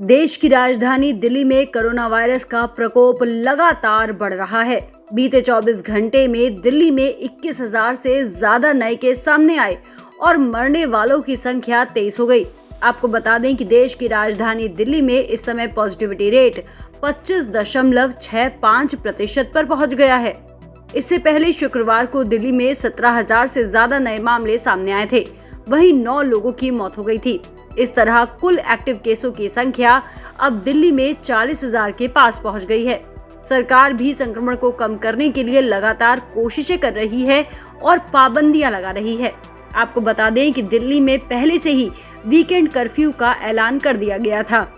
देश की राजधानी दिल्ली में कोरोना वायरस का प्रकोप लगातार बढ़ रहा है। बीते 24 घंटे में दिल्ली में 21,000 से ज्यादा नए केस सामने आए और मरने वालों की संख्या 23 हो गई। आपको बता दें कि देश की राजधानी दिल्ली में इस समय पॉजिटिविटी रेट 25.65% पर पहुंच गया है। इससे पहले शुक्रवार को दिल्ली में 17,000 से ज्यादा नए मामले सामने आए थे, वहीं 9 लोगों की मौत हो गई थी। इस तरह कुल एक्टिव केसों की संख्या अब दिल्ली में 40,000 के पास पहुंच गई है। सरकार भी संक्रमण को कम करने के लिए लगातार कोशिशें कर रही है और पाबंदियां लगा रही है। आपको बता दें कि दिल्ली में पहले से ही वीकेंड कर्फ्यू का ऐलान कर दिया गया था।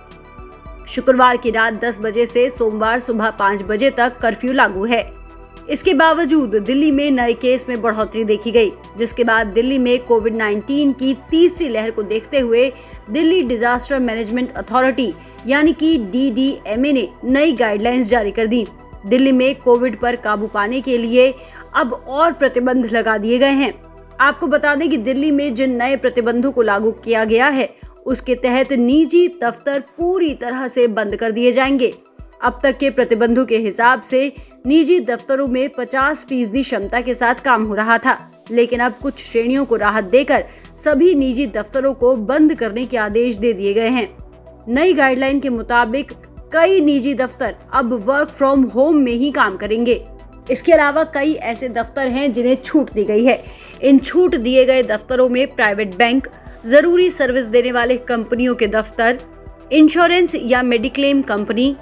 शुक्रवार की रात 10 बजे से सोमवार सुबह 5 बजे तक कर्फ्यू लागू है। इसके बावजूद दिल्ली में नए केस में बढ़ोतरी देखी गई, जिसके बाद दिल्ली में कोविड-19 की तीसरी लहर को देखते हुए दिल्ली डिजास्टर मैनेजमेंट अथॉरिटी यानी कि DDMA ने नई गाइडलाइंस जारी कर दी। दिल्ली में कोविड पर काबू पाने के लिए अब और प्रतिबंध लगा दिए गए हैं। आपको बता दें कि दिल्ली में जिन नए प्रतिबंधों को लागू किया गया है, उसके तहत निजी दफ्तर पूरी तरह से बंद कर दिए जाएंगे। अब तक के प्रतिबंधों के हिसाब से निजी दफ्तरों में 50% क्षमता के साथ काम हो रहा था, लेकिन अब कुछ श्रेणियों को राहत देकर सभी निजी दफ्तरों को बंद करने के आदेश दे दिए गए हैं। नई गाइडलाइन के मुताबिक कई निजी दफ्तर अब वर्क फ्रॉम होम में ही काम करेंगे। इसके अलावा कई ऐसे दफ्तर हैं जिन्हें छूट दी गई है। इन छूट दिए गए दफ्तरों में प्राइवेट बैंक, जरूरी सर्विस देने वाले कंपनियों के दफ्तर, इंश्योरेंस या मेडिक्लेम कंपनी,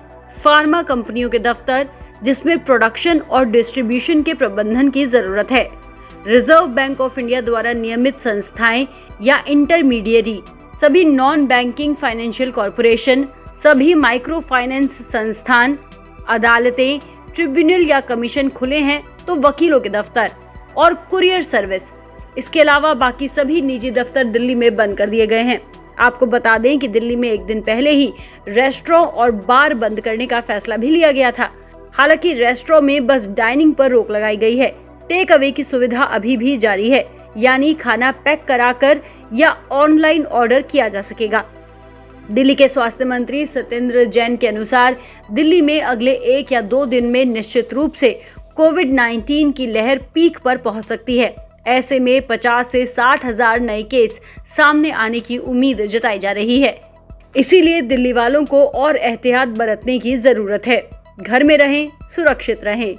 फार्मा कंपनियों के दफ्तर जिसमें प्रोडक्शन और डिस्ट्रीब्यूशन के प्रबंधन की जरूरत है, रिजर्व बैंक ऑफ इंडिया द्वारा नियमित संस्थाएं या इंटरमीडिएरी, सभी नॉन बैंकिंग फाइनेंशियल कॉरपोरेशन, सभी माइक्रो फाइनेंस संस्थान, अदालतें, ट्रिब्यूनल या कमीशन खुले हैं तो वकीलों के दफ्तर और कुरियर सर्विस। इसके अलावा बाकी सभी निजी दफ्तर दिल्ली में बंद कर दिए गए हैं। आपको बता दें कि दिल्ली में एक दिन पहले ही रेस्टोरेंट और बार बंद करने का फैसला भी लिया गया था। हालांकि रेस्टोरेंट में बस डाइनिंग पर रोक लगाई गई है। टेक अवे की सुविधा अभी भी जारी है, यानी खाना पैक कराकर या ऑनलाइन ऑर्डर किया जा सकेगा। दिल्ली के स्वास्थ्य मंत्री सत्येंद्र जैन के अनुसार दिल्ली में अगले 1 या 2 दिन में निश्चित रूप से कोविड-19 की लहर पीक पर पहुंच सकती है। ऐसे में 50 से 60,000 नए केस सामने आने की उम्मीद जताई जा रही है। इसीलिए दिल्ली वालों को और एहतियात बरतने की जरूरत है। घर में रहें, सुरक्षित रहें।